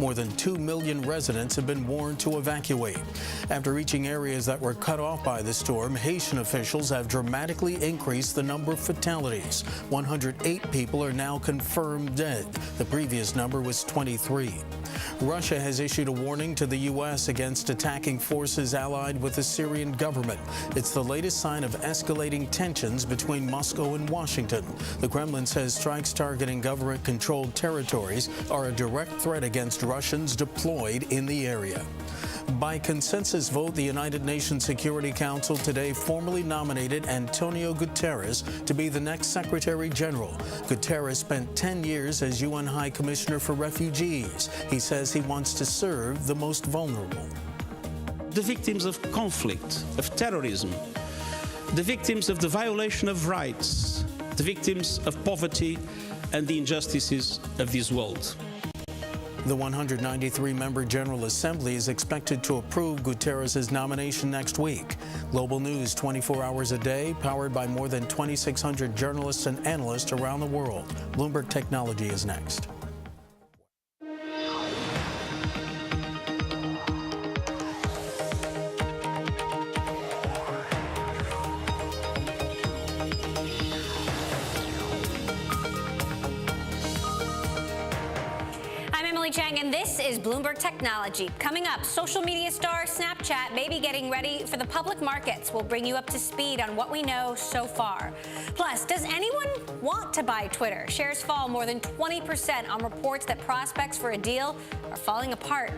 More than 2 million residents have been warned to evacuate. After reaching areas that were cut off by the storm, Haitian officials have dramatically increased the number of fatalities. 108 people are now confirmed dead. The previous number was 23. Russia has issued a warning to the U.S. against attacking forces allied with the Syrian government. It's the latest sign of escalating tensions between Moscow and Washington. The Kremlin says strikes targeting government-controlled territories are a direct threat against Russians deployed in the area. By consensus vote, the United Nations Security Council today formally nominated Antonio Guterres to be the next Secretary General. Guterres spent 10 years as UN High Commissioner for Refugees. He says he wants to serve the most vulnerable. The victims of conflict, of terrorism, the victims of the violation of rights, the victims of poverty and the injustices of this world. The 193-member General Assembly is expected to approve Guterres' nomination next week. Global news 24 hours a day, powered by more than 2,600 journalists and analysts around the world. Bloomberg Technology is next. And this is Bloomberg Technology. Coming up, social media star Snapchat may be getting ready for the public markets. We'll bring you up to speed on what we know so far. Plus, does anyone want to buy Twitter? Shares fall more than 20% on reports that prospects for a deal are falling apart.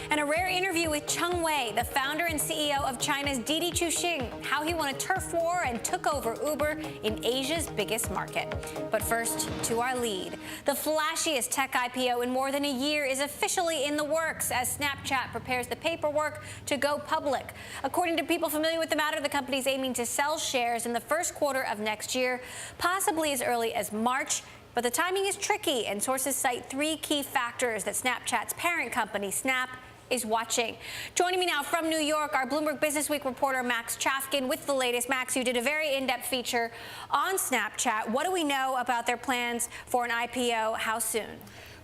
And a rare interview with Cheng Wei, the founder and CEO of China's Didi Chuxing, how he won a turf war and took over Uber in Asia's biggest market. But first, to our lead. The flashiest tech IPO in more than a year is officially in the works as Snapchat prepares the paperwork to go public. According to people familiar with the matter, the company is aiming to sell shares in the first quarter of next year, possibly as early as March. But the timing is tricky, and sources cite 3 key factors that Snapchat's parent company, Snap, is watching. Joining me now from New York, our Bloomberg Businessweek reporter, Max Chafkin, with the latest. Max, you did a very in-depth feature on Snapchat. What do we know about their plans for an IPO? How soon?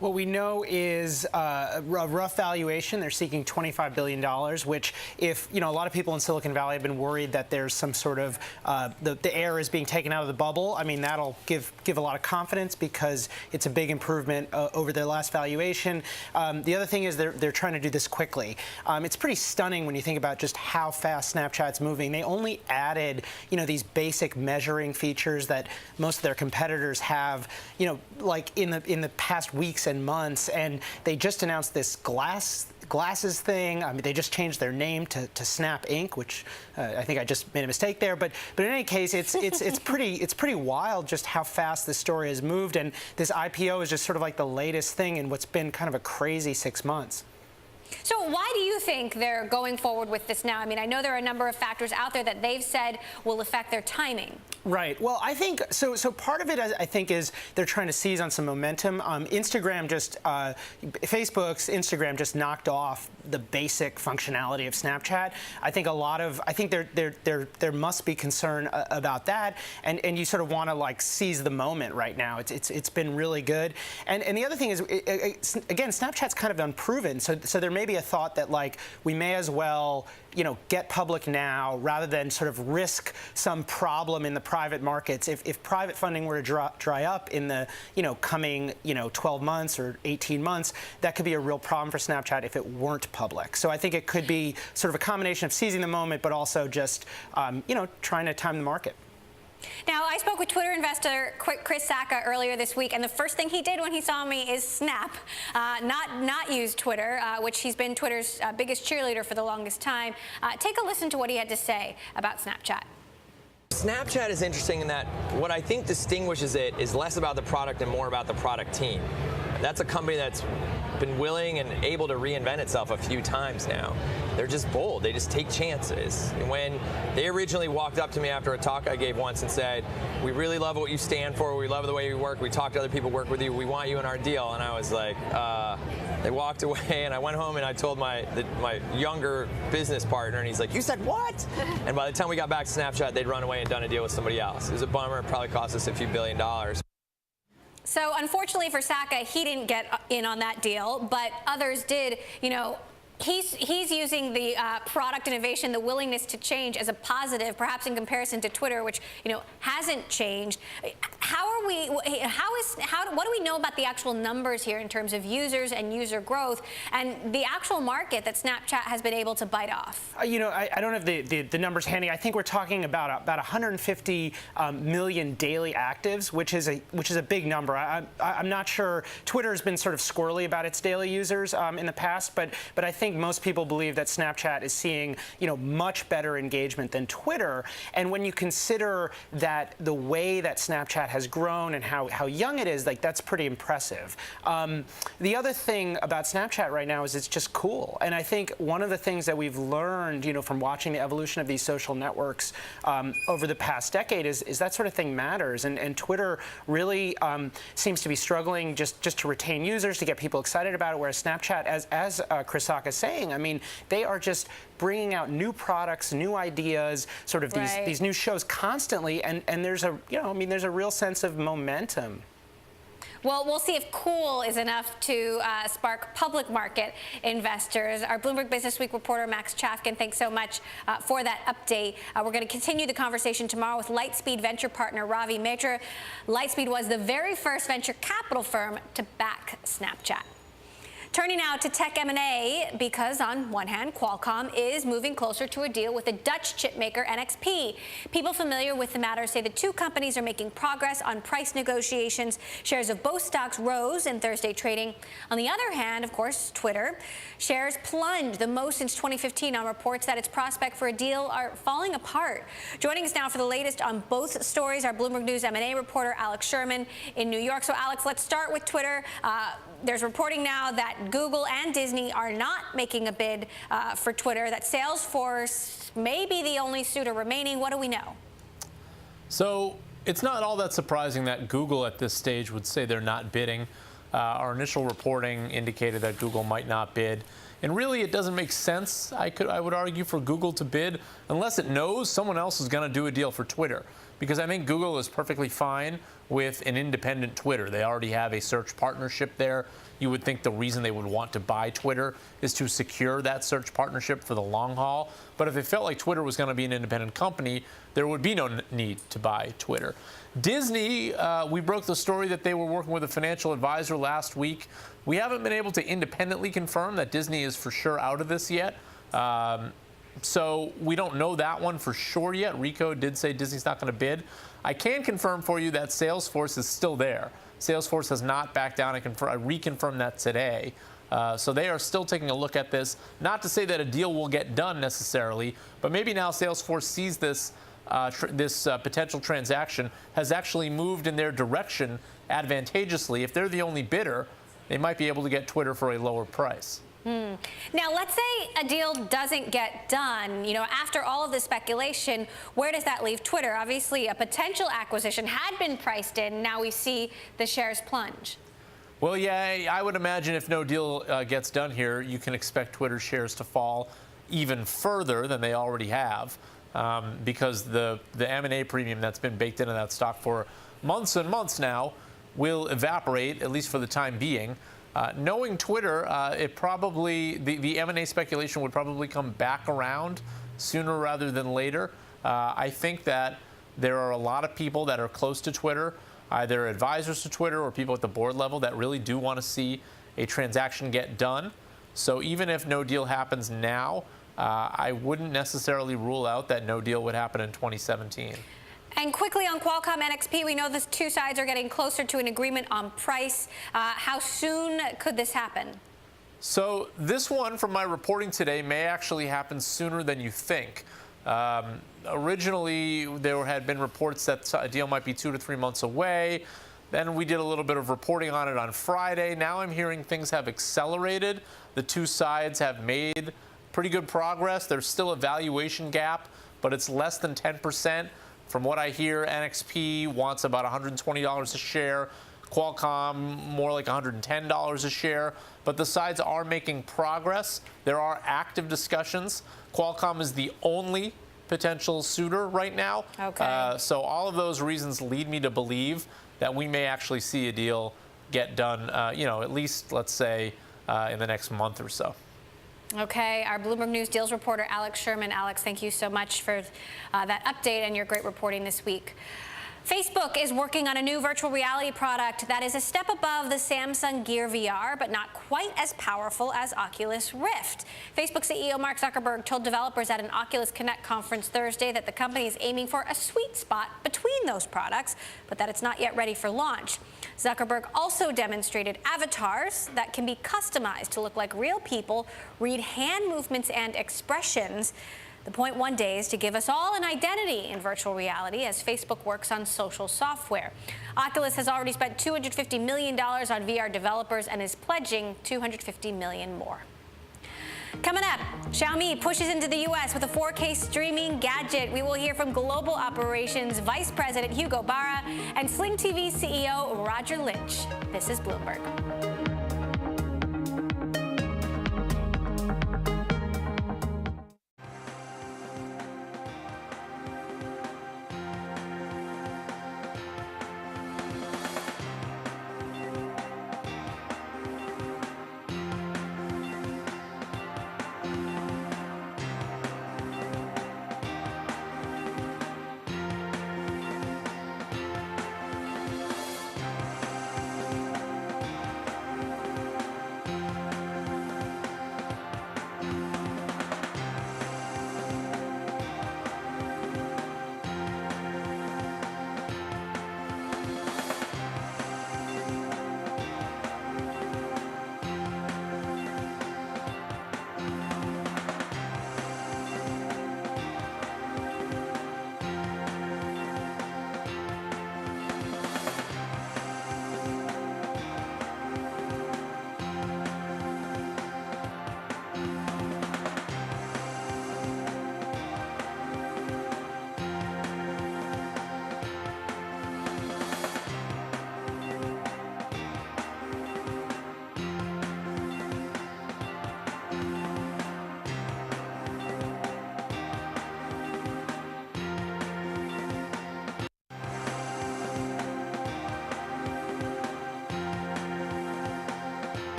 What we know is a rough valuation. They're seeking $25 billion, which, if, you know, a lot of people in Silicon Valley have been worried that there's some sort of, the air is being taken out of the bubble. I mean, that'll give a lot of confidence because it's a big improvement over their last valuation. The other thing is they're trying to do this quickly. It's pretty stunning when you think about just how fast Snapchat's moving. They only added, you know, these basic measuring features that most of their competitors have, you know, like in the past weeks and months, and they just announced this glasses thing. I mean, they just changed their name to Snap Inc., which I think I just made a mistake there. But in any case, it's pretty wild just how fast this story has moved, and this IPO is just sort of like the latest thing in what's been kind of a crazy 6 months. So why do you think they're going forward with this now? I mean, I know there are a number of factors out there that they've said will affect their timing. Right. Well, I think so. Part of it, I think, is they're trying to seize on some momentum. Facebook's Instagram just knocked off the basic functionality of Snapchat. I think there must be concern about that, and you sort of want to like seize the moment right now. It's been really good, and the other thing is, again, Snapchat's kind of unproven, so there may be a thought that like we may as well, you know, get public now rather than sort of risk some problem in the private markets. If private funding were to dry up in the, you know, coming, you know, 12 months or 18 months, that could be a real problem for Snapchat if it weren't public. So I think it could be sort of a combination of seizing the moment, but also just, you know, trying to time the market. Now, I spoke with Twitter investor Chris Sacca earlier this week, and the first thing he did when he saw me is Snap, not use Twitter, which he's been Twitter's biggest cheerleader for the longest time. Take a listen to what he had to say about Snapchat. Snapchat is interesting in that what I think distinguishes it is less about the product and more about the product team. That's a company that's been willing and able to reinvent itself a few times now. They're just bold. They just take chances. And when they originally walked up to me after a talk I gave once and said, "We really love what you stand for. We love the way you work. We talk to other people, work with you. We want you in our deal." And I was like, they walked away, and I went home and I told my younger business partner, and he's like, "You said what?" And by the time we got back to Snapchat, they'd run away and done a deal with somebody else. It was a bummer. It probably cost us a few $1 billion. So unfortunately for Saka, he didn't get in on that deal, but others did. He's using the product innovation, the willingness to change as a positive, perhaps in comparison to Twitter, which hasn't changed. What do we know about the actual numbers here in terms of users and user growth and the actual market that Snapchat has been able to bite off? I don't have the numbers handy. I think we're talking about 150 million daily actives, which is a big number. I'm not sure. Twitter has been sort of squirrely about its daily users in the past, but I think most people believe that Snapchat is seeing much better engagement than Twitter. And when you consider that the way that Snapchat has grown and how young it is, that's pretty impressive. The other thing about Snapchat right now is it's just cool. And I think one of the things that we've learned from watching the evolution of these social networks over the past decade is that sort of thing matters. And Twitter really seems to be struggling just to retain users, to get people excited about it, whereas Snapchat, as Chris Saka is saying, I mean, they are just bringing out new products, new ideas, sort of these new shows constantly, and there's a there's a real sense of momentum. Well, we'll see if cool is enough to spark public market investors. Our Bloomberg Business Week reporter, Max Chafkin, thanks so much for that update. We're going to continue the conversation tomorrow with Lightspeed venture partner Ravi Mehta. Lightspeed was the very first venture capital firm to back Snapchat. Turning now to tech M&A, because on one hand, Qualcomm is moving closer to a deal with the Dutch chipmaker NXP. People familiar with the matter say the two companies are making progress on price negotiations. Shares of both stocks rose in Thursday trading. On the other hand, of course, Twitter shares plunged the most since 2015 on reports that its prospect for a deal are falling apart. Joining us now for the latest on both stories, our Bloomberg News M&A reporter Alex Sherman in New York. So, Alex, let's start with Twitter. There's reporting now that Google and Disney are not making a bid for Twitter, that Salesforce may be the only suitor remaining. What do we know? So it's not all that surprising that Google at this stage would say they're not bidding. Our initial reporting indicated that Google might not bid. And really, it doesn't make sense, I would argue, for Google to bid unless it knows someone else is going to do a deal for Twitter. Because I think Google is perfectly fine with an independent Twitter. They already have a search partnership there. You would think the reason they would want to buy Twitter is to secure that search partnership for the long haul. But if it felt like Twitter was going to be an independent company, there would be no need to buy Twitter. Disney, we broke the story that they were working with a financial advisor last week. We haven't been able to independently confirm that Disney is for sure out of this yet. So we don't know that one for sure yet. Rico did say Disney's not going to bid. I can confirm for you that Salesforce is still there. Salesforce has not backed down. I reconfirmed that today. So they are still taking a look at this. Not to say that a deal will get done necessarily, but maybe now Salesforce sees this potential transaction has actually moved in their direction advantageously. If they're the only bidder, they might be able to get Twitter for a lower price. Now, let's say a deal doesn't get done. After all of this speculation, where does that leave Twitter? Obviously, a potential acquisition had been priced in. Now we see the shares plunge. Well, yeah, I would imagine if no deal gets done here, you can expect Twitter shares to fall even further than they already have, because the M&A premium that's been baked into that stock for months and months now will evaporate, at least for the time being. Knowing Twitter, the M&A speculation would probably come back around sooner rather than later. I think that there are a lot of people that are close to Twitter, either advisors to Twitter or people at the board level, that really do want to see a transaction get done. So even if no deal happens now, I wouldn't necessarily rule out that no deal would happen in 2017. And quickly on Qualcomm NXP, we know the two sides are getting closer to an agreement on price. How soon could this happen? So this one, from my reporting today, may actually happen sooner than you think. Originally, there had been reports that a deal might be 2 to 3 months away. Then we did a little bit of reporting on it on Friday. Now I'm hearing things have accelerated. The two sides have made pretty good progress. There's still a valuation gap, but it's less than 10%. From what I hear, NXP wants about $120 a share. Qualcomm, more like $110 a share. But the sides are making progress. There are active discussions. Qualcomm is the only potential suitor right now. Okay. So all of those reasons lead me to believe that we may actually see a deal get done, at least, let's say, in the next month or so. Okay, our Bloomberg News deals reporter Alex Sherman. Alex, thank you so much for that update and your great reporting this week. Facebook is working on a new virtual reality product that is a step above the Samsung Gear VR, but not quite as powerful as Oculus Rift. Facebook CEO Mark Zuckerberg told developers at an Oculus Connect conference Thursday that the company is aiming for a sweet spot between those products, but that it's not yet ready for launch. Zuckerberg also demonstrated avatars that can be customized to look like real people, read hand movements and expressions. The point one day is to give us all an identity in virtual reality as Facebook works on social software. Oculus has already spent $250 million on VR developers and is pledging $250 million more. Coming up, Xiaomi pushes into the U.S. with a 4K streaming gadget. We will hear from Global Operations Vice President Hugo Barra and Sling TV CEO Roger Lynch. This is Bloomberg.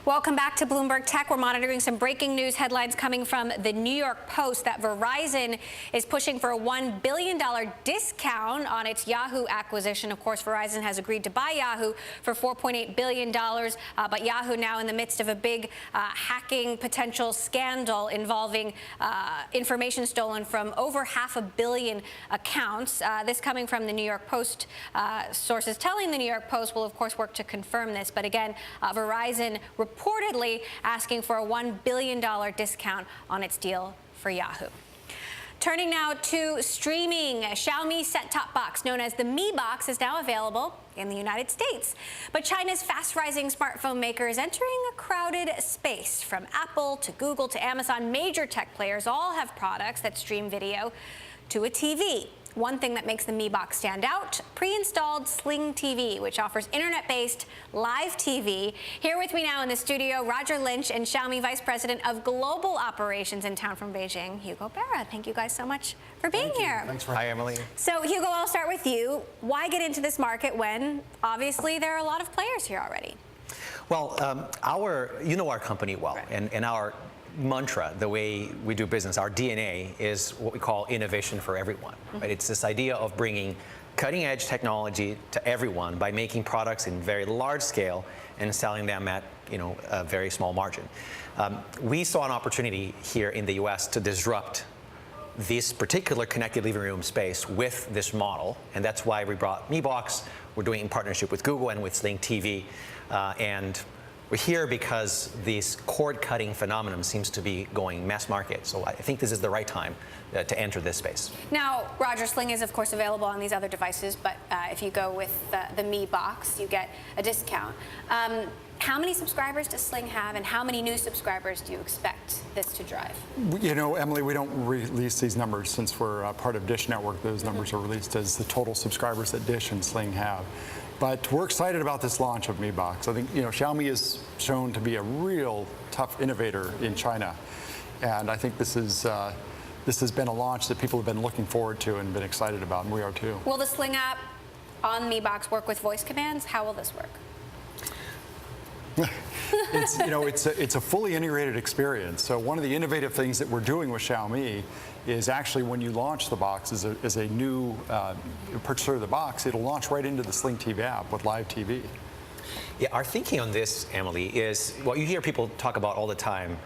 Welcome back to Bloomberg Tech. We're monitoring some breaking news headlines coming from the New York Post that Verizon is pushing for a $1 billion discount on its Yahoo acquisition. Of course, Verizon has agreed to buy Yahoo for $4.8 billion, but Yahoo now in the midst of a big hacking potential scandal involving information stolen from over 500 million accounts. This coming from the New York Post. Sources telling the New York Post will, of course, work to confirm this. But again, Verizon reportedly asking for a $1 billion discount on its deal for Yahoo. Turning now to streaming, a Xiaomi set-top box known as the Mi Box is now available in the United States. But China's fast-rising smartphone maker is entering a crowded space. From Apple to Google to Amazon, major tech players all have products that stream video to a TV. One thing that makes the Mi Box stand out, pre-installed Sling TV, which offers internet-based live TV. Here with me now in the studio, Roger Lynch and Xiaomi Vice President of Global Operations in town from Beijing, Hugo Barra. Thank you guys so much for being here. Thanks for having me. So, Hugo, I'll start with you. Why get into this market when, obviously, there are a lot of players here already? Well, you know our company well, right. and our mantra, the way we do business, our DNA is what we call innovation for everyone. Right? It's this idea of bringing cutting-edge technology to everyone by making products in very large scale and selling them at a very small margin. We saw an opportunity here in the U.S. to disrupt this particular connected living room space with this model, and that's why we brought Mi Box. We're doing it in partnership with Google and with Sling TV, and we're here because this cord-cutting phenomenon seems to be going mass market. So I think this is the right time to enter this space. Now, Roger, Sling is, of course, available on these other devices, but if you go with the Mi Box, you get a discount. How many subscribers does Sling have, and how many new subscribers do you expect this to drive? You know, Emily, we don't release these numbers since we're part of Dish Network. Those numbers are released as the total subscribers that Dish and Sling have. But we're excited about this launch of Mi Box. I think, you know, Xiaomi is shown to be a real tough innovator in China, and I think this has been a launch that people have been looking forward to and been excited about, and we are too. Will the Sling app on Mi Box work with voice commands? How will this work? It's, you know, it's a fully integrated experience. So one of the innovative things that we're doing with Xiaomi is actually when you launch the box as a new purchaser of the box, it'll launch right into the Sling TV app with live TV. Yeah, our thinking on this, Emily, is what you hear people talk about all the time.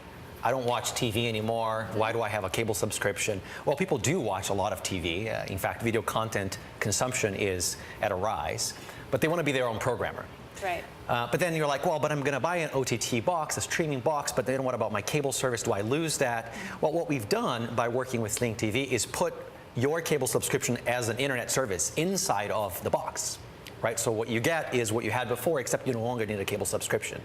I don't watch TV anymore. Why do I have a cable subscription? Well, people do watch a lot of TV. In fact, video content consumption is at a rise, but they want to be their own programmer. Right. But then you're like, well, but I'm going to buy an OTT box, a streaming box, but then what about my cable service? Do I lose that? Well, what we've done by working with Sling TV is put your cable subscription as an internet service inside of the box, right? So what you get is what you had before, except you no longer need a cable subscription.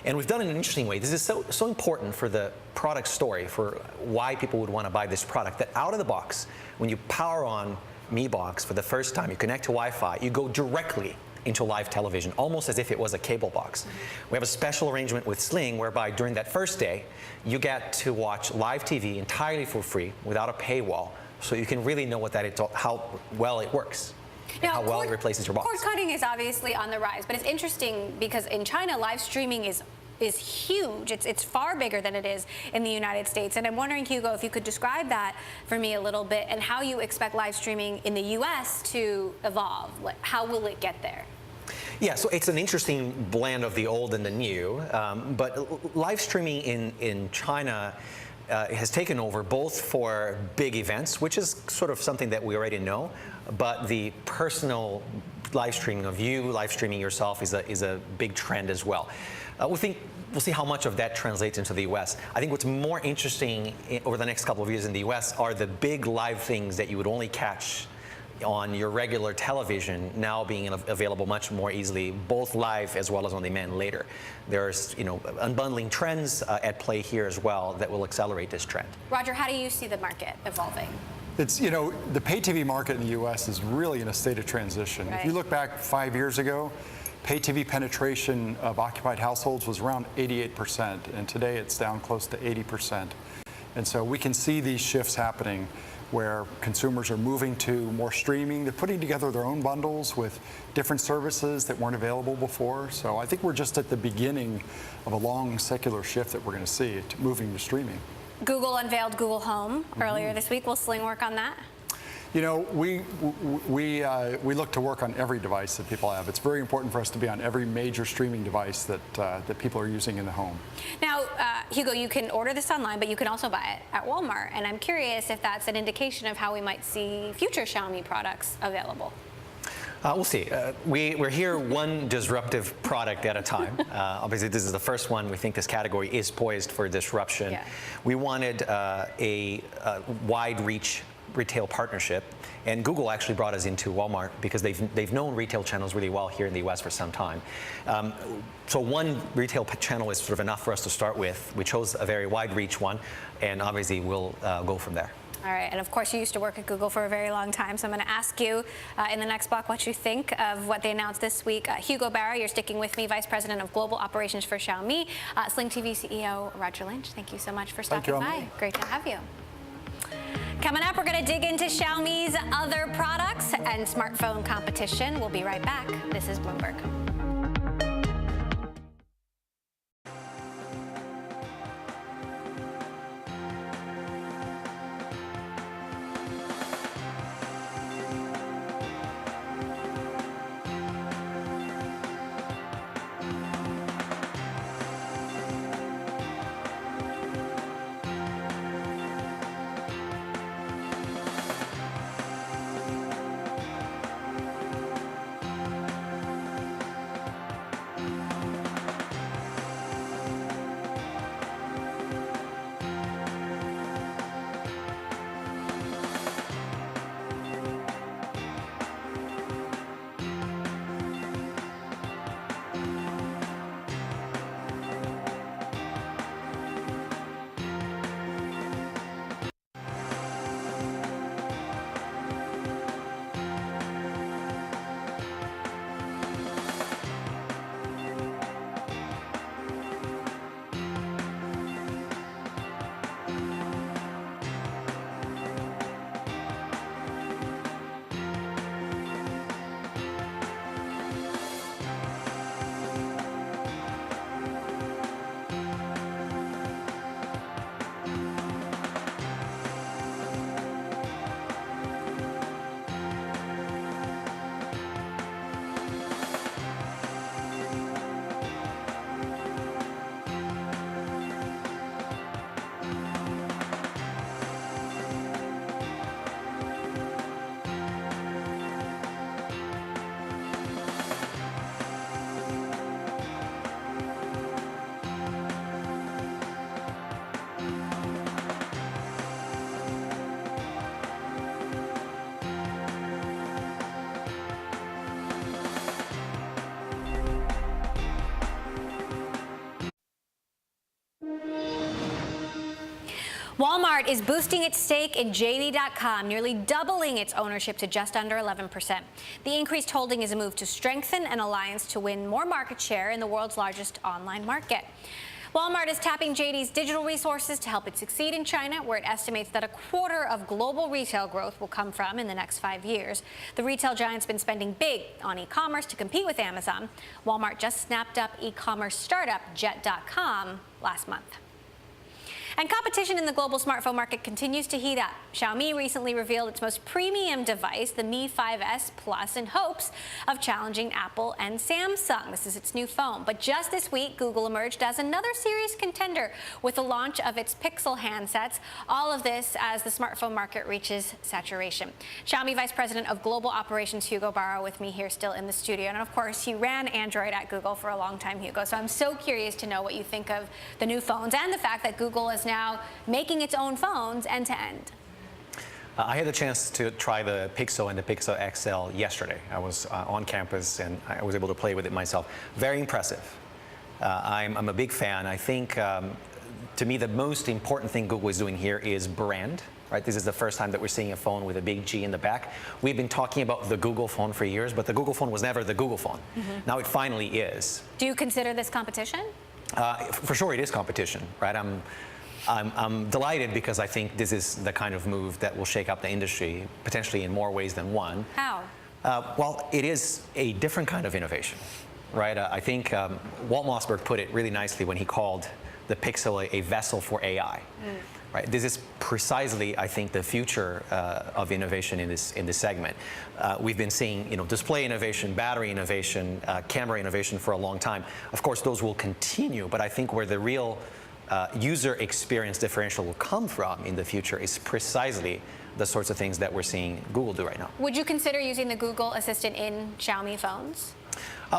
And we've done it in an interesting way. This is so important for the product story, for why people would want to buy this product, that out of the box, when you power on Mi Box for the first time, you connect to Wi-Fi, you go directly into live television, almost as if it was a cable box. We have a special arrangement with Sling whereby during that first day, you get to watch live TV entirely for free without a paywall, so you can really know what that is, how well it works. Now, how well it replaces your box. Cord cutting is obviously on the rise, but it's interesting because in China, live streaming is huge. It's far bigger than it is in the United States. And I'm wondering, Hugo, if you could describe that for me a little bit and how you expect live streaming in the U.S. to evolve. How will it get there? Yeah, so it's an interesting blend of the old and the new. But live streaming in China has taken over both for big events, which is sort of something that we already know, but the personal live streaming of you, live streaming yourself is a big trend as well. We'll see how much of that translates into the U.S. I think what's more interesting over the next couple of years in the U.S. are the big live things that you would only catch on your regular television now being available much more easily, both live as well as on demand later. There's, you know, unbundling trends at play here as well that will accelerate this trend. Roger, how do you see the market evolving? It's, you know, the pay TV market in the U.S. is really in a state of transition. Right. If you look back 5 years ago, pay TV penetration of occupied households was around 88%, and today it's down close to 80%. And so we can see these shifts happening where consumers are moving to more streaming. They're putting together their own bundles with different services that weren't available before. So I think we're just at the beginning of a long secular shift that we're going to see, moving to streaming. Google unveiled Google Home earlier this week. Will Sling work on that? You know, we look to work on every device that people have. It's very important for us to be on every major streaming device that people are using in the home. Now, Hugo, you can order this online, but you can also buy it at Walmart. And I'm curious if that's an indication of how we might see future Xiaomi products available. We'll see. We're here one disruptive product at a time. Obviously, this is the first one. We think this category is poised for disruption. Yeah. We wanted a wide reach retail partnership, and Google actually brought us into Walmart because they've known retail channels really well here in the U.S. for some time. So one retail channel is sort of enough for us to start with. We chose a very wide reach one, and obviously we'll go from there. All right, and of course you used to work at Google for a very long time, so I'm going to ask you in the next block what you think of what they announced this week. Hugo Barra, you're sticking with me, Vice President of Global Operations for Xiaomi. Sling TV CEO Roger Lynch, thank you so much for stopping by. Great to have you. Coming up, we're going to dig into Xiaomi's other products and smartphone competition. We'll be right back. This is Bloomberg. Walmart is boosting its stake in JD.com, nearly doubling its ownership to just under 11%. The increased holding is a move to strengthen an alliance to win more market share in the world's largest online market. Walmart is tapping JD's digital resources to help it succeed in China, where it estimates that a quarter of global retail growth will come from in the next 5 years. The retail giant's been spending big on e-commerce to compete with Amazon. Walmart just snapped up e-commerce startup Jet.com last month. And competition in the global smartphone market continues to heat up. Xiaomi recently revealed its most premium device, the Mi 5S Plus, in hopes of challenging Apple and Samsung. This is its new phone. But just this week, Google emerged as another serious contender with the launch of its Pixel handsets. All of this as the smartphone market reaches saturation. Xiaomi Vice President of Global Operations Hugo Barra with me here still in the studio. And of course, you ran Android at Google for a long time, Hugo. So I'm so curious to know what you think of the new phones and the fact that Google is now making its own phones end to end. I had the chance to try the Pixel and the Pixel XL yesterday. I was on campus and I was able to play with it myself. Very impressive. I'm a big fan. I think, to me, the most important thing Google is doing here is brand. Right? This is the first time that we're seeing a phone with a big G in the back. We've been talking about the Google phone for years, but the Google phone was never the Google phone. Now it finally is. Do you consider this competition? For sure, it is competition, right? I'm delighted because I think this is the kind of move that will shake up the industry, potentially in more ways than one. How? Well, it is a different kind of innovation, right? I think Walt Mossberg put it really nicely when he called the Pixel a vessel for AI. Right? This is precisely, I think, the future of innovation in this segment. We've been seeing, display innovation, battery innovation, camera innovation for a long time. Of course, those will continue, but I think where the real user experience differential will come from in the future is precisely the sorts of things that we're seeing Google do right now. Would you consider using the Google Assistant in Xiaomi phones?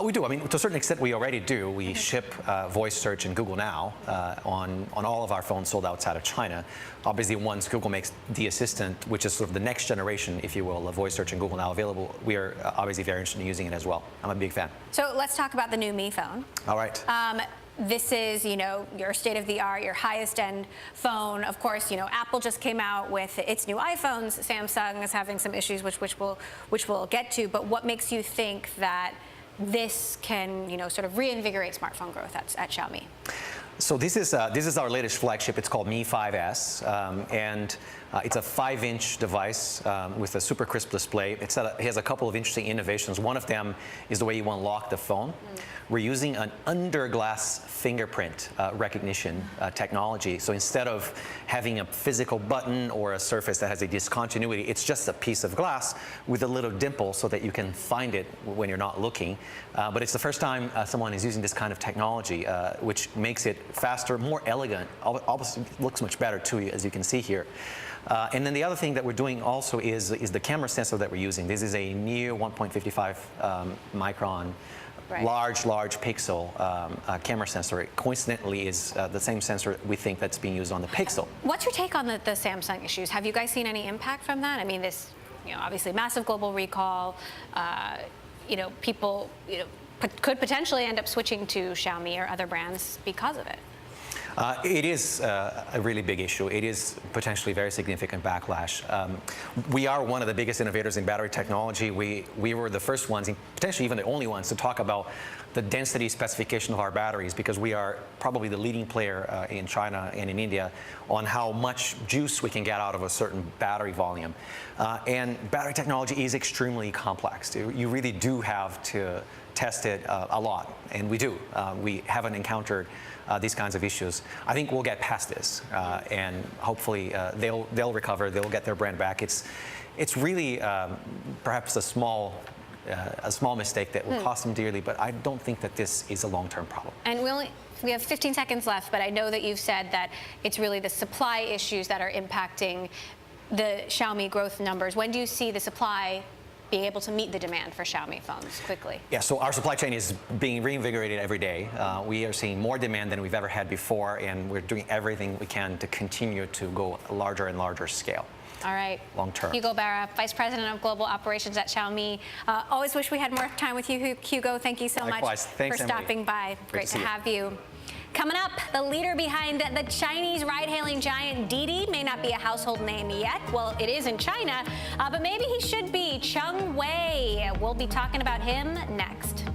We do. I mean, to a certain extent, we already do. We ship voice search in Google Now on all of our phones sold outside of China. Obviously, once Google makes the Assistant, which is sort of the next generation, if you will, of voice search in Google Now available, we are obviously very interested in using it as well. I'm a big fan. So let's talk about the new Mi phone. All right. This is, your state-of-the-art, your highest-end phone. Of course, Apple just came out with its new iPhones. Samsung is having some issues, which we'll get to. But what makes you think that this can, sort of reinvigorate smartphone growth at Xiaomi? So this is our latest flagship. It's called Mi 5S, and it's a 5-inch device with a super crisp display. It has a couple of interesting innovations. One of them is the way you unlock the phone. We're using an under-glass fingerprint recognition technology. So instead of having a physical button or a surface that has a discontinuity, it's just a piece of glass with a little dimple so that you can find it when you're not looking. But it's the first time someone is using this kind of technology, which makes it faster, more elegant, obviously looks much better too, as you can see here. And then the other thing that we're doing also is the camera sensor that we're using. This is a near 1.55 micron, right, large pixel camera sensor. It coincidentally is the same sensor we think that's being used on the Pixel. What's your take on the Samsung issues? Have you guys seen any impact from that? I mean, this, obviously massive global recall. People, could potentially end up switching to Xiaomi or other brands because of it. It is a really big issue. It is potentially very significant backlash. We are one of the biggest innovators in battery technology. We were the first ones, potentially even the only ones, to talk about the density specification of our batteries, because we are probably the leading player in China and in India on how much juice we can get out of a certain battery volume. And battery technology is extremely complex. You really do have to test it a lot, and we do. We haven't encountered these kinds of issues. I think we'll get past this, and hopefully they'll recover. They'll get their brand back. It's really perhaps a small mistake that will cost them dearly, but I don't think that this is a long-term problem. And we have 15 seconds left, but I know that you've said that it's really the supply issues that are impacting the Xiaomi growth numbers. When do you see the supply be able to meet the demand for Xiaomi phones quickly? Yeah, so our supply chain is being reinvigorated every day. We are seeing more demand than we've ever had before, and we're doing everything we can to continue to go larger and larger scale. All right. Long term. Hugo Barra, Vice President of Global Operations at Xiaomi. Always wish we had more time with you, Hugo. Thank you so much for stopping by. Great to have you. Coming up, the leader behind the Chinese ride-hailing giant Didi may not be a household name yet. Well, it is in China, but maybe he should be. Cheng Wei. We'll be talking about him next.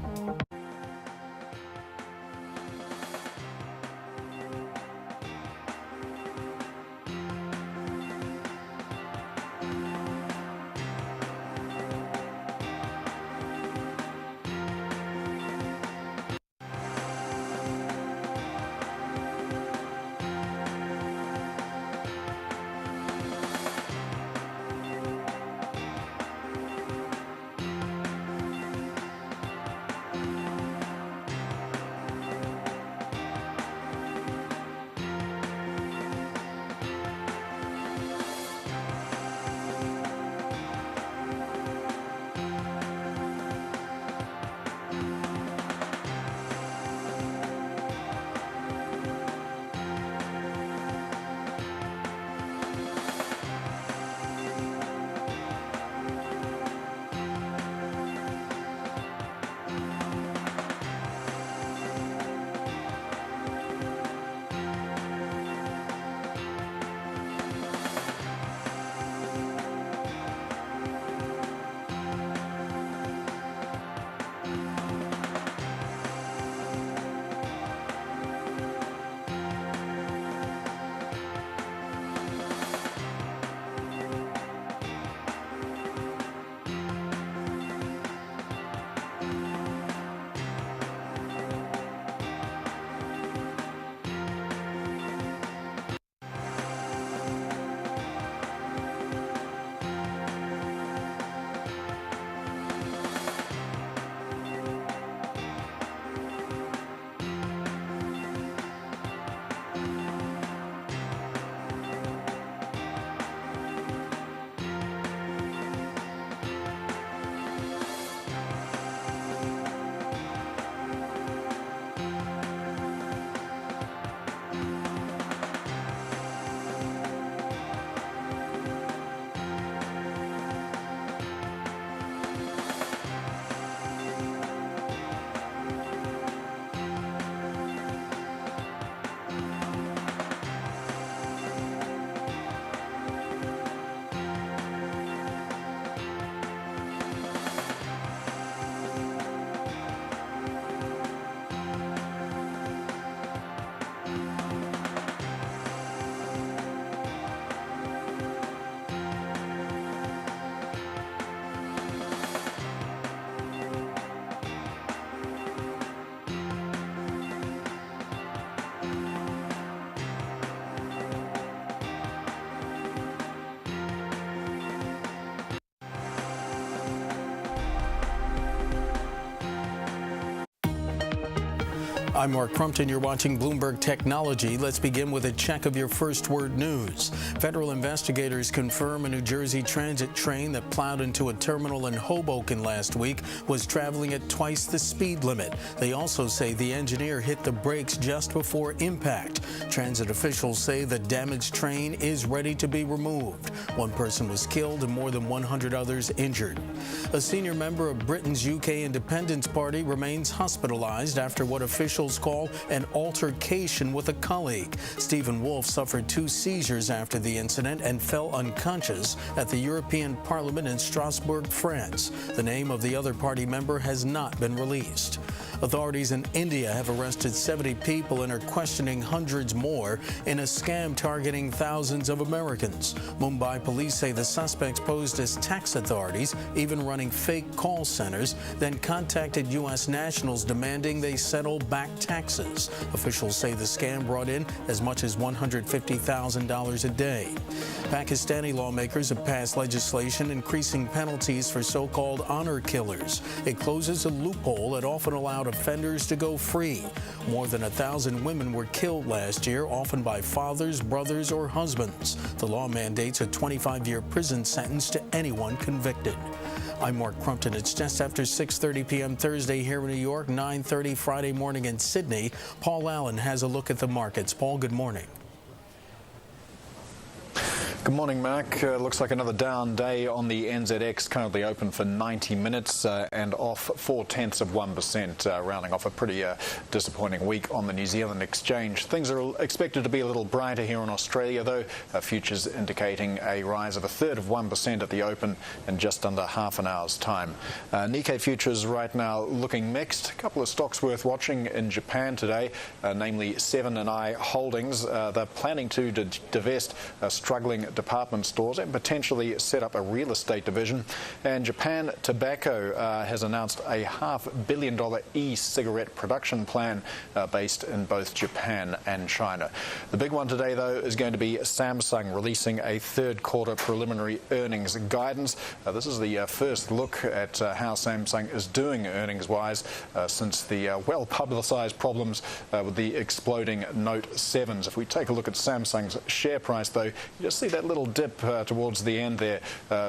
I'm Mark Crumpton. You're watching Bloomberg Technology. Let's begin with a check of your first word news. Federal investigators confirm a New Jersey transit train that plowed into a terminal in Hoboken last week was traveling at twice the speed limit. They also say the engineer hit the brakes just before impact. Transit officials say the damaged train is ready to be removed. One person was killed and more than 100 others injured. A senior member of Britain's UK Independence Party remains hospitalized after what officials call an altercation with a colleague. Stephen Wolfe suffered 2 seizures after the incident and fell unconscious at the European Parliament in Strasbourg, France. The name of the other party member has not been released. Authorities in India have arrested 70 people and are questioning hundreds more in a scam targeting thousands of Americans. Mumbai police say the suspects posed as tax authorities, even running fake call centers, then contacted U.S. nationals demanding they settle back taxes. Officials say the scam brought in as much as $150,000 a day. Pakistani lawmakers have passed legislation increasing penalties for so-called honor killers. It closes a loophole that often allowed offenders to go free. More than 1,000 women were killed last year, often by fathers, brothers, or husbands. The law mandates a 25-year prison sentence to anyone convicted. I'm Mark Crumpton. It's just after 6:30 p.m. Thursday here in New York, 9:30 Friday morning in Sydney. Paul Allen has a look at the markets. Paul, good morning. Good morning, Mark. Looks like another down day on the NZX, currently open for 90 minutes and off 0.4%, rounding off a pretty disappointing week on the New Zealand exchange. Things are expected to be a little brighter here in Australia, though. Futures indicating a rise of 1/3% at the open in just under half an hour's time. Nikkei futures right now looking mixed. A couple of stocks worth watching in Japan today, namely 7&I Holdings. They're planning to divest struggling department stores and potentially set up a real estate division. And Japan Tobacco has announced a $500 million e-cigarette production plan based in both Japan and China. The big one today, though, is going to be Samsung releasing a third quarter preliminary earnings guidance. This is the first look at how Samsung is doing earnings-wise since the well-publicized problems with the exploding Note 7s. If we take a look at Samsung's share price, though, you just see that little dip towards the end there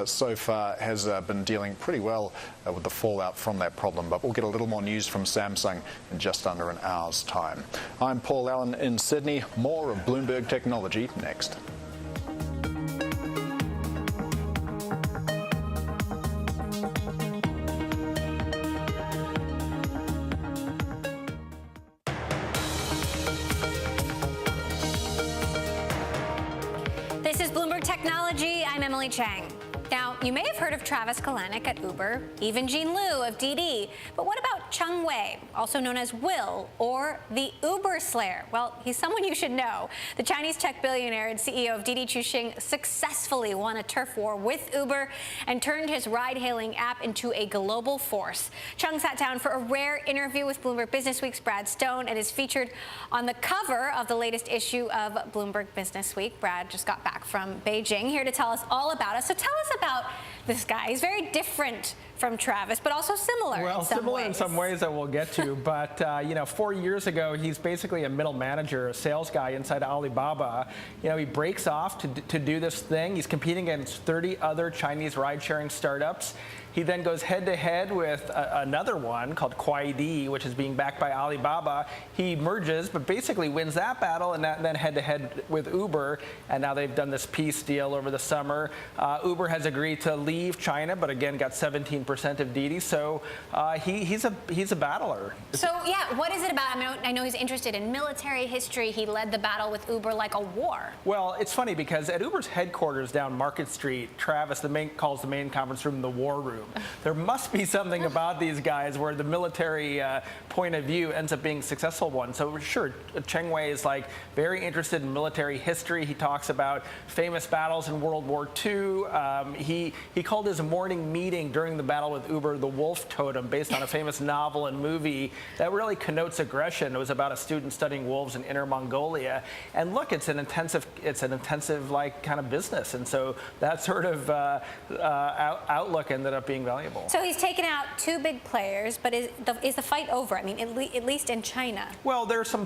so far has been dealing pretty well with the fallout from that problem. But we'll get a little more news from Samsung in just under an hour's time. I'm Paul Allen in Sydney. More of Bloomberg Technology next. This is Bloomberg Technology. I'm Emily Chang. Now, you may have heard of Travis Kalanick at Uber, even Jean Liu of DiDi, but what about Cheng Wei, also known as Will, or the Uber Slayer? Well, he's someone you should know. The Chinese tech billionaire and CEO of DiDi Chuxing successfully won a turf war with Uber and turned his ride-hailing app into a global force. Cheng sat down for a rare interview with Bloomberg Businessweek's Brad Stone and is featured on the cover of the latest issue of Bloomberg Businessweek. Brad just got back from Beijing, here to tell us all about it. So tell us about this guy. He's very different from Travis, but also similar. Well, similar in some ways that we'll get to. But, 4 years ago, he's basically a middle manager, a sales guy inside Alibaba. He breaks off to do this thing. He's competing against 30 other Chinese ride-sharing startups. He then goes head-to-head with another one called Kuaidi, which is being backed by Alibaba. He merges, but basically wins that battle, and then head-to-head with Uber. And now they've done this peace deal over the summer. Uber has agreed to leave China, but again got 17% of DiDi. So he's a battler. So yeah, what is it about? I know he's interested in military history. He led the battle with Uber like a war. Well, it's funny because at Uber's headquarters down Market Street, Travis calls the main conference room the war room. There must be something about these guys where the military point of view ends up being a successful one. So sure, Cheng Wei is very interested in military history. He talks about famous battles in World War II. He called his morning meeting during the battle with Uber the Wolf Totem, based on a famous novel and movie that really connotes aggression. It was about a student studying wolves in Inner Mongolia. And look, it's an intensive kind of business. And so that sort of outlook ended up being valuable. So he's taken out two big players, but is the fight over? I mean, at least in China. Well, there's some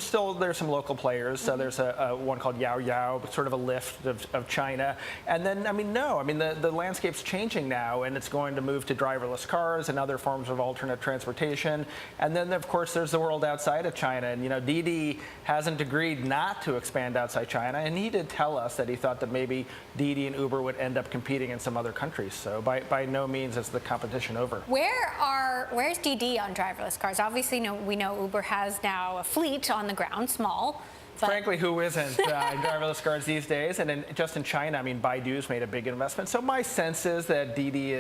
local players. There's one called Yao Yao, sort of a lift of China. And then, the landscape's changing now, and it's going to move to driverless cars and other forms of alternate transportation. And then, of course, there's the world outside of China. And, DiDi hasn't agreed not to expand outside China. And he did tell us that he thought that maybe DiDi and Uber would end up competing in some other countries. So by no means is the competition over. Where's DiDi on driverless cars? Obviously, we know Uber has now a fleet on the ground, small. Frankly, who isn't in driverless cars these days? And just in China, Baidu's made a big investment. So my sense is that DiDi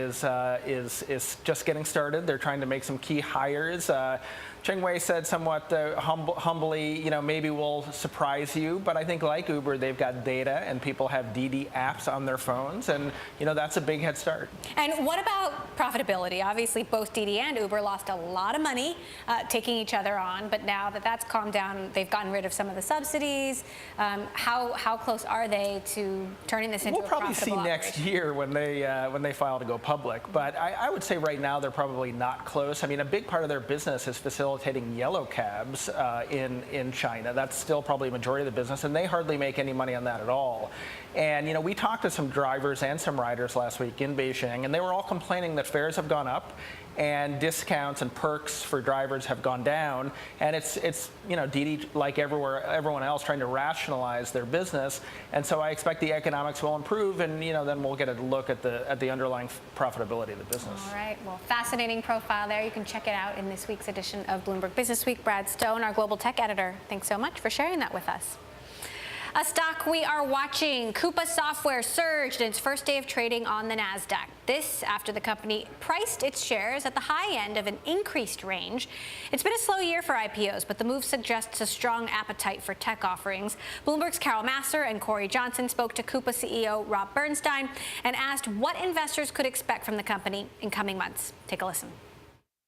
is just getting started. They're trying to make some key hires. Cheng Wei said somewhat humbly, maybe we'll surprise you. But I think like Uber, they've got data and people have DiDi apps on their phones. And, that's a big head start. And what about profitability? Obviously, both DiDi and Uber lost a lot of money taking each other on. But now that that's calmed down, they've gotten rid of some of the subsidies. How close are they to turning this into a profitable operation? We'll probably see next year when they file to go public. But I would say right now they're probably not close. A big part of their business is facilitating yellow cabs in China. That's still probably a majority of the business, and they hardly make any money on that at all. And, we talked to some drivers and some riders last week in Beijing, and they were all complaining that fares have gone up and discounts and perks for drivers have gone down, and it's Didi, like everyone else, trying to rationalize their business, and so I expect the economics will improve, and then we'll get a look at the underlying profitability of the business. All right, well, fascinating profile there. You can check it out in this week's edition of Bloomberg Business Week. Brad Stone, our global tech editor, thanks so much for sharing that with us. A stock we are watching, Coupa Software, surged in its first day of trading on the NASDAQ. This after the company priced its shares at the high end of an increased range. It's been a slow year for IPOs, but the move suggests a strong appetite for tech offerings. Bloomberg's Carol Massar and Corey Johnson spoke to Coupa CEO Rob Bernstein and asked what investors could expect from the company in coming months. Take a listen.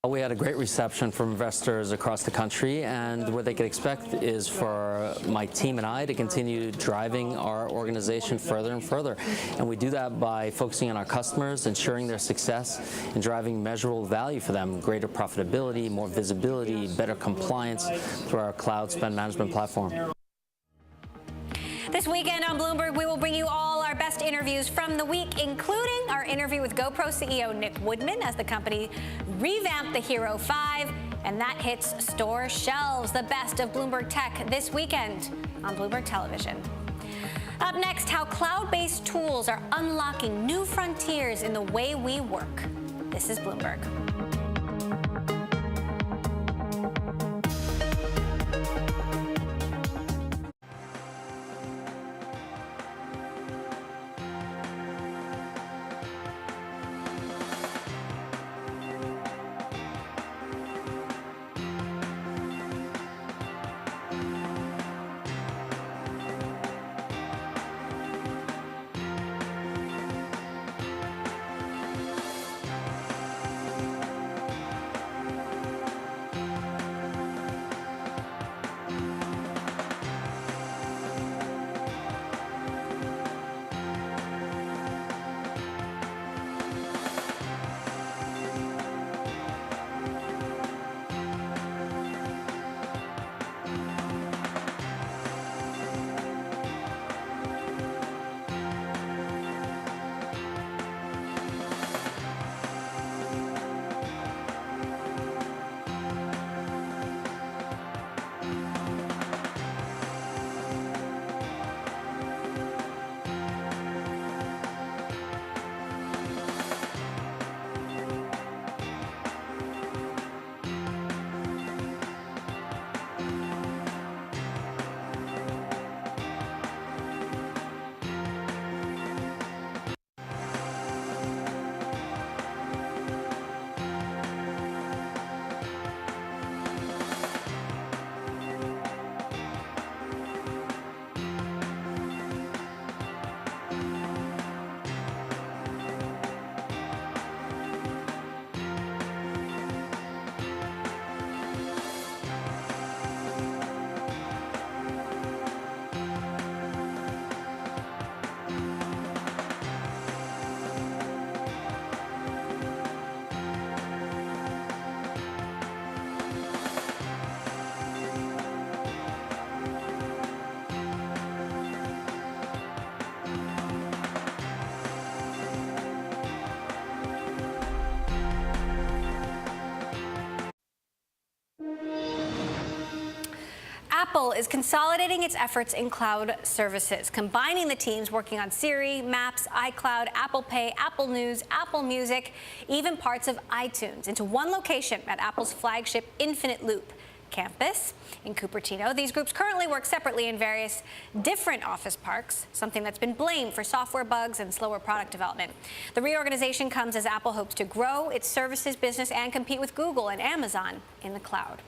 We had a great reception from investors across the country, and what they could expect is for my team and I to continue driving our organization further and further. And we do that by focusing on our customers, ensuring their success, and driving measurable value for them, greater profitability, more visibility, better compliance through our cloud spend management platform. This weekend on Bloomberg, we will bring you all our best interviews from the week, including our interview with GoPro CEO Nick Woodman as the company revamped the Hero 5, and that hits store shelves. The best of Bloomberg Tech this weekend on Bloomberg Television. Up next, how cloud-based tools are unlocking new frontiers in the way we work. This is Bloomberg. Apple is consolidating its efforts in cloud services, combining the teams working on Siri, Maps, iCloud, Apple Pay, Apple News, Apple Music, even parts of iTunes into one location at Apple's flagship Infinite Loop campus in Cupertino. These groups currently work separately in various different office parks, something that's been blamed for software bugs and slower product development. The reorganization comes as Apple hopes to grow its services business and compete with Google and Amazon in the cloud.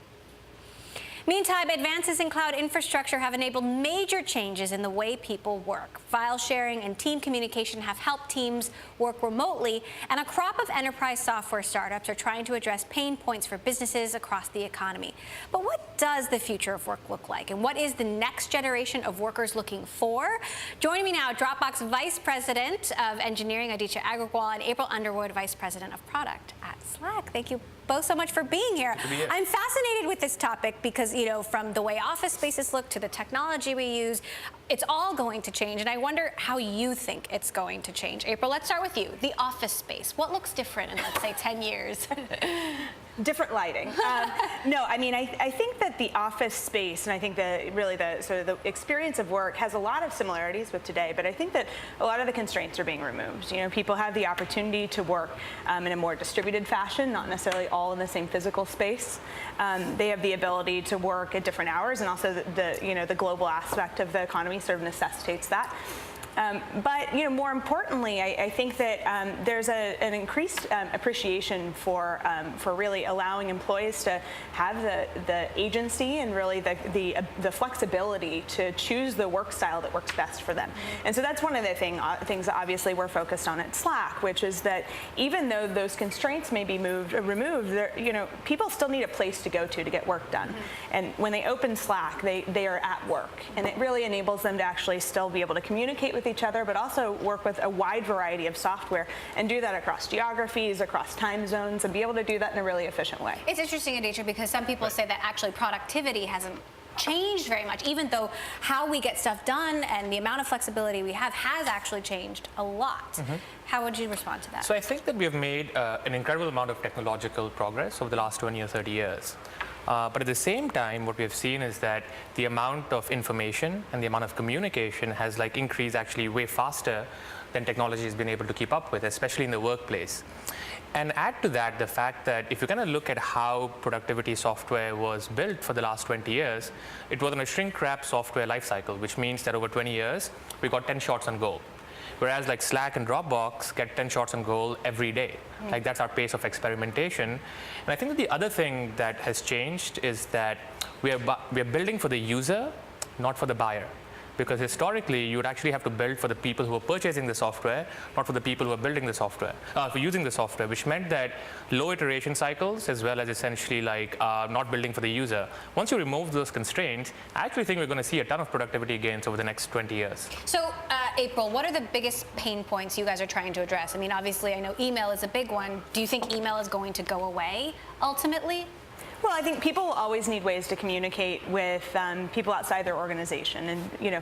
Meantime, advances in cloud infrastructure have enabled major changes in the way people work. File sharing and team communication have helped teams work remotely, and a crop of enterprise software startups are trying to address pain points for businesses across the economy. But what does the future of work look like, and what is the next generation of workers looking for? Joining me now, Dropbox Vice President of Engineering, Aditya Agrawal, and April Underwood, Vice President of Product at Slack, thank you both so much for being here. I'm fascinated with this topic because, from the way office spaces look to the technology we use, it's all going to change. And I wonder how you think it's going to change. April, let's start with you. The office space. What looks different in, let's say, 10 years? Different lighting. No, I mean, I think that the office space, and I think that really the experience of work has a lot of similarities with today, but I think that a lot of the constraints are being removed. People have the opportunity to work in a more distributed fashion, not necessarily all in the same physical space. They have the ability to work at different hours, and also the global aspect of the economy sort of necessitates that. But more importantly, I think that there's an increased appreciation for really allowing employees to have the agency and really the flexibility to choose the work style that works best for them. And so that's one of the things that obviously we're focused on at Slack, which is that even though those constraints may be removed, people still need a place to go to get work done. And when they open Slack, they are at work, and it really enables them to actually still be able to communicate with each other, but also work with a wide variety of software and do that across geographies, across time zones, and be able to do that in a really efficient way. It's interesting, Aditya, because some people say that actually productivity hasn't changed very much, even though how we get stuff done and the amount of flexibility we have has actually changed a lot. How would you respond to that? So I think that we have made an incredible amount of technological progress over the last 20 or 30 years. But at the same time, what we have seen is that the amount of information and the amount of communication has increased actually way faster than technology has been able to keep up with, especially in the workplace. And add to that the fact that if you kind of look at how productivity software was built for the last 20 years, it was on a shrink-wrap software lifecycle, which means that over 20 years, we got 10 shots on goal. Whereas Slack and Dropbox get 10 shots on goal every day. That's our pace of experimentation. And I think that the other thing that has changed is that we are building for the user, not for the buyer. Because historically, you would actually have to build for the people who are purchasing the software, not for the people who are building the software, for using the software, which meant that low iteration cycles, as well as essentially not building for the user. Once you remove those constraints, I actually think we're going to see a ton of productivity gains over the next 20 years. So, April, what are the biggest pain points you guys are trying to address? I mean, obviously, I know email is a big one. Do you think email is going to go away ultimately? Well, I think people always need ways to communicate with people outside their organization. And,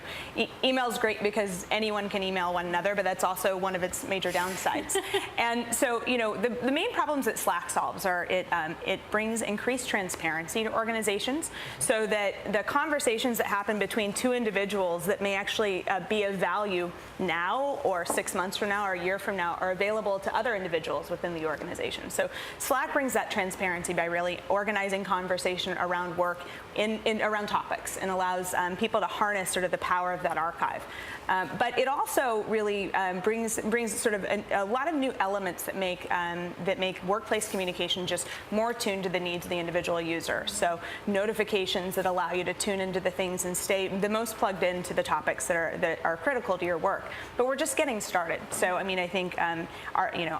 email is great because anyone can email one another, but that's also one of its major downsides. And so, the main problems that Slack solves are it brings increased transparency to organizations so that the conversations that happen between two individuals that may actually be of value now or 6 months from now or a year from now are available to other individuals within the organization. So Slack brings that transparency by really organizing conversation around work around topics and allows people to harness sort of the power of that archive. But it also really brings sort of a lot of new elements that make workplace communication just more tuned to the needs of the individual user. So notifications that allow you to tune into the things and stay the most plugged into the topics that are critical to your work. But we're just getting started. So I mean, I think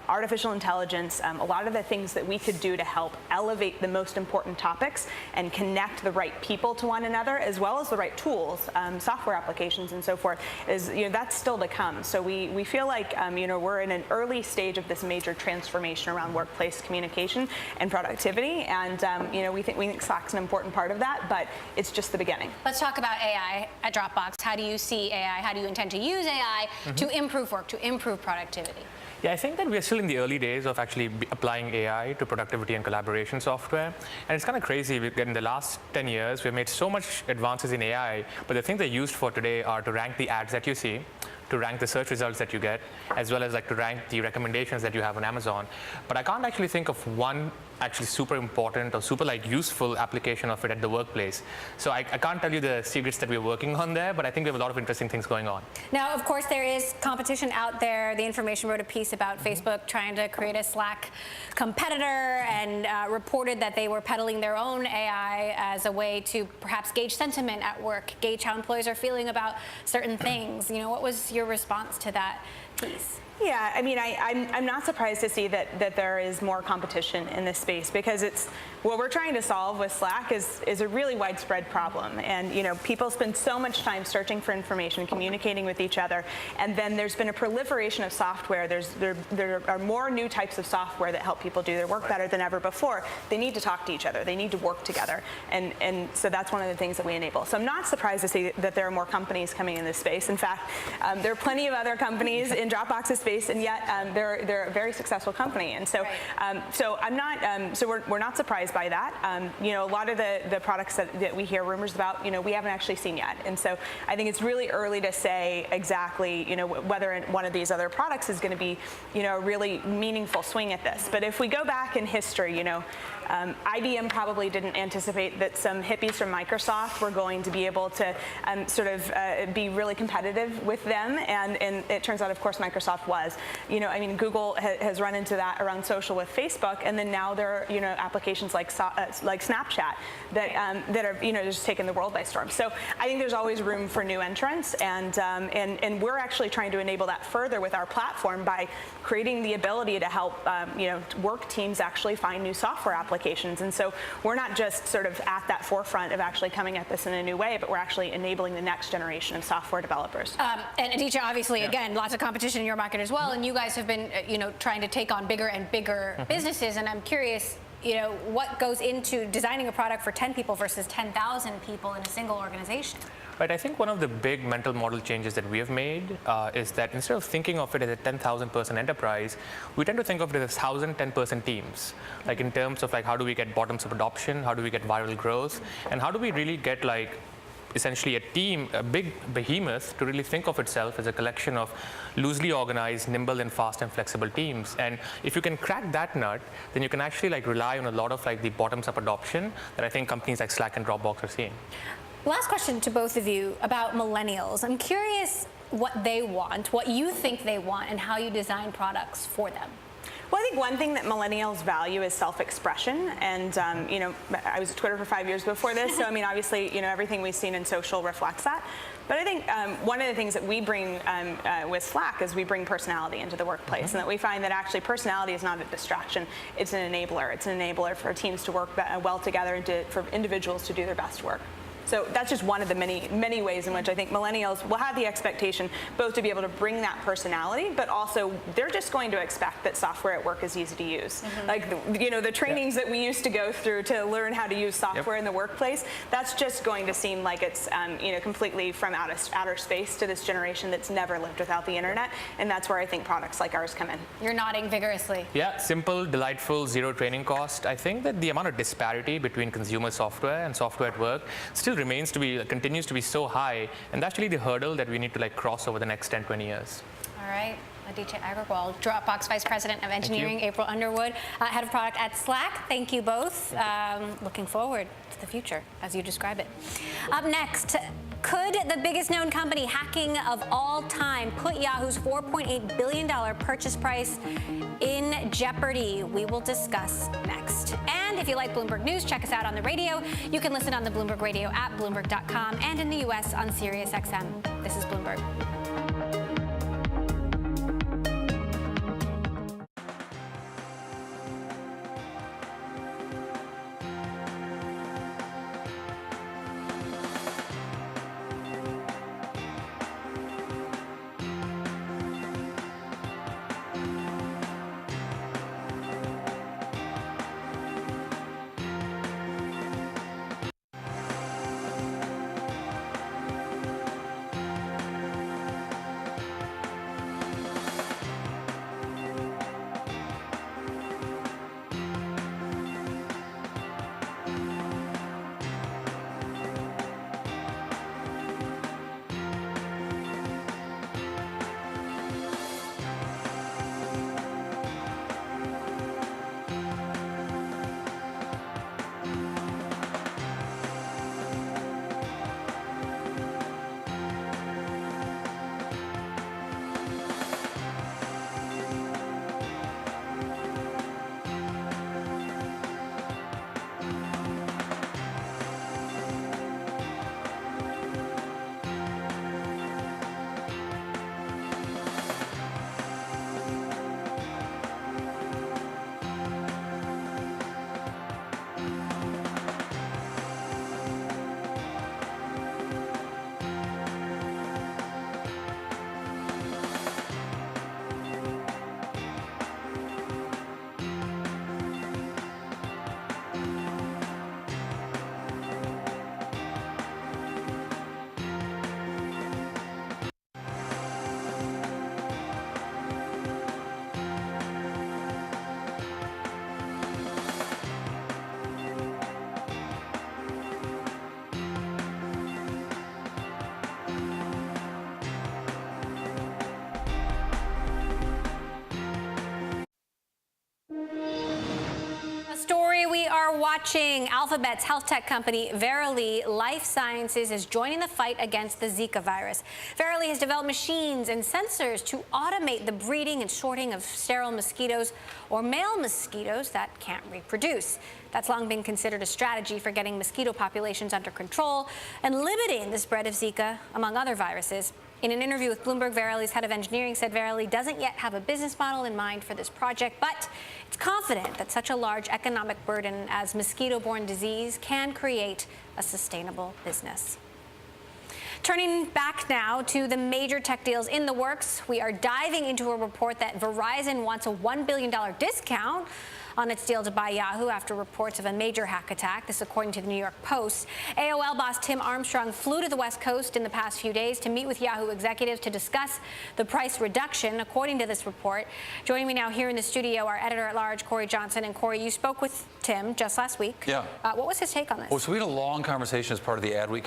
artificial intelligence, a lot of the things that we could do to help elevate the most important topics and connect the right people to one another, as well as the right tools, software applications, and so forth, that's still to come. So we feel like we're in an early stage of this major transformation around workplace communication and productivity, and we think Slack's an important part of that, but it's just the beginning. Let's talk about AI at Dropbox. How do you see AI? How do you intend to use AI to improve work, to improve productivity? Yeah, I think that we're still in the early days of actually applying AI to productivity and collaboration software. And it's kind of crazy. In the last 10 years, we've made so much advances in AI, but the things they're used for today are to rank the ads that you see, to rank the search results that you get, as well as to rank the recommendations that you have on Amazon. But I can't actually think of one actually super important or super useful application of it at the workplace. So I can't tell you the secrets that we're working on there, but I think we have a lot of interesting things going on. Now, of course, there is competition out there. The Information wrote a piece about Facebook trying to create a Slack competitor and reported that they were peddling their own AI as a way to perhaps gauge sentiment at work, gauge how employees are feeling about certain things. What was your response to that piece? Yeah, I mean, I'm not surprised to see that there is more competition in this space because it's what we're trying to solve with Slack is a really widespread problem. And people spend so much time searching for information, communicating with each other, and then there's been a proliferation of software. There are more new types of software that help people do their work better than ever before. They need to talk to each other. They need to work together. And so that's one of the things that we enable. So I'm not surprised to see that there are more companies coming in this space. In fact, there are plenty of other companies in Dropbox's space, and yet they're a very successful company. And so, so I'm not. So we're not surprised by that. A lot of the products that we hear rumors about, we haven't actually seen yet. And so I think it's really early to say exactly, whether one of these other products is going to be, a really meaningful swing at this. But if we go back in history, IBM probably didn't anticipate that some hippies from Microsoft were going to be able to be really competitive with them, and it turns out, of course, Microsoft was. Google has run into that around social with Facebook, and then now there are applications like Snapchat that are just taking the world by storm. So I think there's always room for new entrants, and we're actually trying to enable that further with our platform by creating the ability to help work teams actually find new software applications. And so we're not just sort of at that forefront of actually coming at this in a new way, but we're actually enabling the next generation of software developers. And Aditya, obviously, again, lots of competition in your market as well, and you guys have been, trying to take on bigger and bigger businesses. And I'm curious, what goes into designing a product for 10 people versus 10,000 people in a single organization? Right, I think one of the big mental model changes that we have made is that instead of thinking of it as a 10,000 person enterprise, we tend to think of it as 1,000 10-person teams. Like in terms of how do we get bottoms-up adoption, how do we get viral growth, and how do we really get essentially a team, a big behemoth, to really think of itself as a collection of loosely organized, nimble and fast and flexible teams. And if you can crack that nut, then you can actually rely on a lot of the bottoms-up adoption that I think companies like Slack and Dropbox are seeing. Last question to both of you about millennials. I'm curious what they want, what you think they want, and how you design products for them. Well, I think one thing that millennials value is self-expression, and I was at Twitter for 5 years before this, so obviously, everything we've seen in social reflects that. But I think one of the things that we bring with Slack is we bring personality into the workplace, and that we find that actually personality is not a distraction; it's an enabler. It's an enabler for teams to work well together and for individuals to do their best work. So that's just one of the many ways in which I think millennials will have the expectation both to be able to bring that personality, but also they're just going to expect that software at work is easy to use. The trainings that we used to go through to learn how to use software in the workplace, that's just going to seem like it's completely from outer space to this generation that's never lived without the internet, and that's where I think products like ours come in. You're nodding vigorously. Yeah, simple, delightful, zero training cost. I think that the amount of disparity between consumer software and software at work still continues to be so high, and that's really the hurdle that we need to cross over the next 10-20 years. All right. Aditya Agrawal, Dropbox Vice President of Engineering, April Underwood, Head of Product at Slack. Thank you both. Looking forward to the future as you describe it. Up next, could the biggest known company hacking of all time put Yahoo's $4.8 billion purchase price in jeopardy? We will discuss next. And if you like Bloomberg News, check us out on the radio. You can listen on the Bloomberg Radio app, Bloomberg.com, and in the U.S. on SiriusXM. This is Bloomberg. watching. Alphabet's health tech company Verily Life Sciences is joining the fight against the Zika virus. Verily has developed machines and sensors to automate the breeding and sorting of sterile mosquitoes or male mosquitoes that can't reproduce. That's long been considered a strategy for getting mosquito populations under control and limiting the spread of Zika, among other viruses. In an interview with Bloomberg, Verily's head of engineering said Verily doesn't yet have a business model in mind for this project, but it's confident that such a large economic burden as mosquito-borne disease can create a sustainable business. Turning back now to the major tech deals in the works, we are diving into a report that Verizon wants a $1 billion discount on its deal to buy Yahoo after reports of a major hack attack. This according to the New York Post. AOL boss Tim Armstrong flew to the West Coast in the past few days to meet with Yahoo executives to discuss the price reduction, according to this report. Joining me now here in the studio, our editor-at-large, Corey Johnson. And Corey, you spoke with Tim just last week. Yeah. What was his take on this? Well, so we had a long conversation as part of the Adweek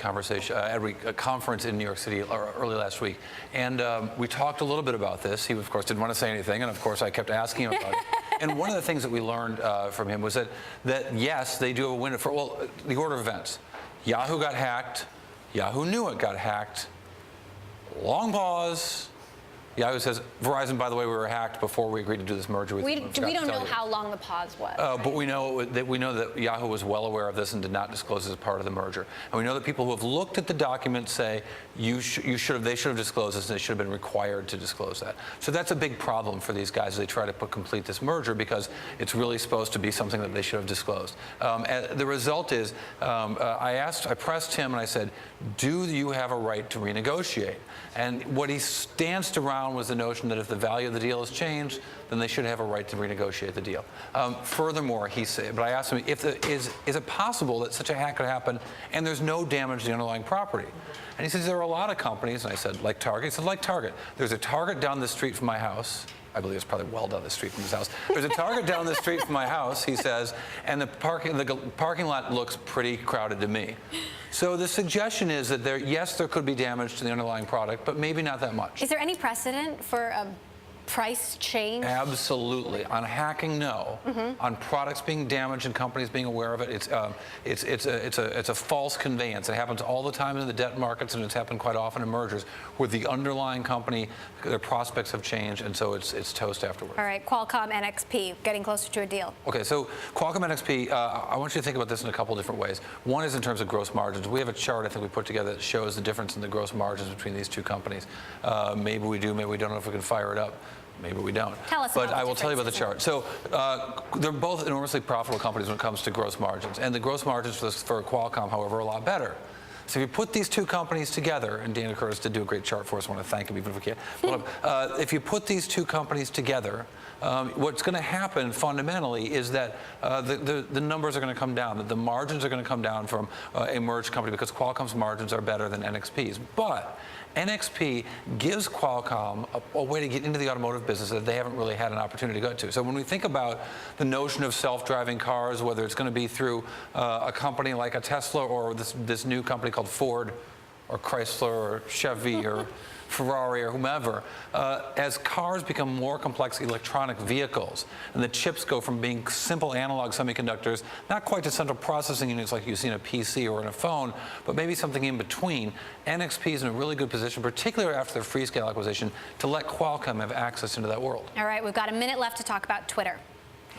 conference in New York City early last week. And we talked a little bit about this. He, of course, didn't want to say anything. And, of course, I kept asking him about it. And one of the things that we learned from him was that yes, they do have a window for, well, the order of events. Yahoo got hacked. Yahoo knew it got hacked. Long pause. Yahoo says, Verizon, by the way, we were hacked before we agreed to do this merger with you. We don't know how long the pause was. But we know that Yahoo was well aware of this and did not disclose as part of the merger. And we know that people who have looked at the document say they should have disclosed this and they should have been required to disclose that. So that's a big problem for these guys as they try to complete this merger because it's really supposed to be something that they should have disclosed. The result is, I pressed him and I said, do you have a right to renegotiate? And what he danced around was the notion that if the value of the deal has changed, then they should have a right to renegotiate the deal. Furthermore, he said, but I asked him, is it possible that such a hack could happen and there's no damage to the underlying property? And he says, there are a lot of companies, and I said, like Target? He said, like Target. There's a Target down the street from my house. I believe it's probably well down the street from his house. There's a Target down the street from my house, he says, and the parking lot looks pretty crowded to me. So the suggestion is that yes, there could be damage to the underlying product, but maybe not that much. Is there any precedent for a price change? Absolutely. On hacking, no. On products being damaged and companies being aware of it, it's a false conveyance. It happens all the time in the debt markets, and it's happened quite often in mergers where the underlying company, their prospects have changed, and so it's toast afterwards. All right, Qualcomm NXP, getting closer to a deal. Okay, so Qualcomm NXP, I want you to think about this in a couple different ways. One is in terms of gross margins. We have a chart I think we put together that shows the difference in the gross margins between these two companies. Maybe we do, maybe we don't know if we can fire it up. Maybe we don't. Tell us but I will tell you about the chart. So they're both enormously profitable companies when it comes to gross margins. And the gross margins for Qualcomm, however, are a lot better. So if you put these two companies together, and Dana Curtis did do a great chart for us, I want to thank him even if we can't. If you put these two companies together, what's going to happen fundamentally is that the numbers are going to come down, that the margins are going to come down from a merged company because Qualcomm's margins are better than NXP's. But NXP gives Qualcomm a way to get into the automotive business that they haven't really had an opportunity to go to. So when we think about the notion of self-driving cars, whether it's going to be through a company like a Tesla or this new company called Ford or Chrysler or Chevy or Ferrari or whomever, as cars become more complex electronic vehicles and the chips go from being simple analog semiconductors, not quite to central processing units like you see in a PC or in a phone, but maybe something in between, NXP is in a really good position, particularly after their Freescale acquisition, to let Qualcomm have access into that world. All right, we've got a minute left to talk about Twitter.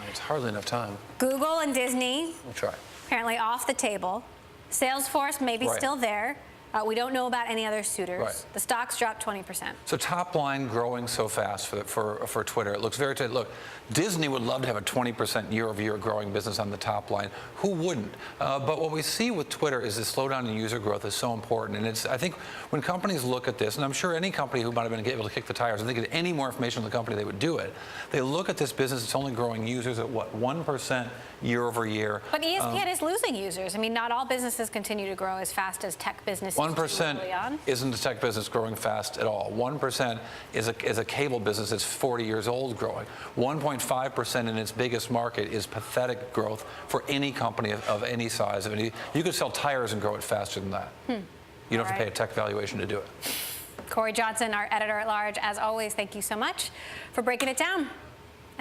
It's hardly enough time. Google and Disney, We'll try. apparently off the table. Salesforce maybe still there. We don't know about any other suitors. Right. The stocks dropped 20%. So top line growing so fast for Twitter. It looks very tight. Look, Disney would love to have a 20% year-over-year growing business on the top line. Who wouldn't? But what we see with Twitter is the slowdown in user growth is so important. And I think when companies look at this, and I'm sure any company who might have been able to kick the tires and they get any more information on the company, they would do it. They look at this business, it's only growing users at what, 1% year over year. But ESPN is losing users. I mean, not all businesses continue to grow as fast as tech businesses. 1% isn't the tech business growing fast at all. 1% is a cable business that's 40 years old growing. 1.5% in its biggest market is pathetic growth for any company of any size. I mean, you could sell tires and grow it faster than that. You don't have to pay a tech valuation to do it. Corey Johnson, our editor-at-large, as always, thank you so much for breaking it down.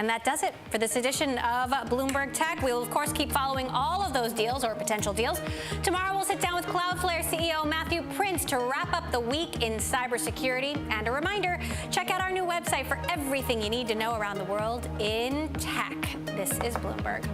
And that does it for this edition of Bloomberg Tech. We'll, of course, keep following all of those deals or potential deals. Tomorrow, we'll sit down with Cloudflare CEO Matthew Prince to wrap up the week in cybersecurity. And a reminder, check out our new website for everything you need to know around the world in tech. This is Bloomberg.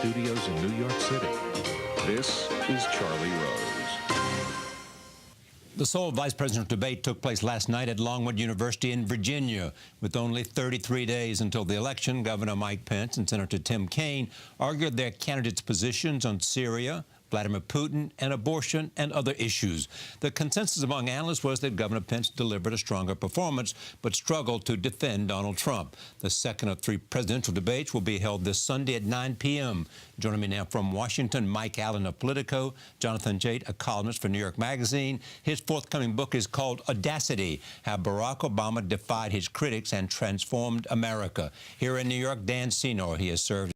Studios in New York City. This is Charlie Rose. The sole vice presidential debate took place last night at Longwood University in Virginia. With only 33 days until the election, Governor Mike Pence and Senator Tim Kaine argued their candidates' positions on Syria, Vladimir Putin, and abortion and other issues. The consensus among analysts was that Governor Pence delivered a stronger performance, but struggled to defend Donald Trump. The second of three presidential debates will be held this Sunday at 9 p.m. Joining me now from Washington, Mike Allen of Politico, Jonathan Jait, a columnist for New York Magazine. His forthcoming book is called Audacity: How Barack Obama Defied His Critics and Transformed America. Here in New York, Dan Senor. He has served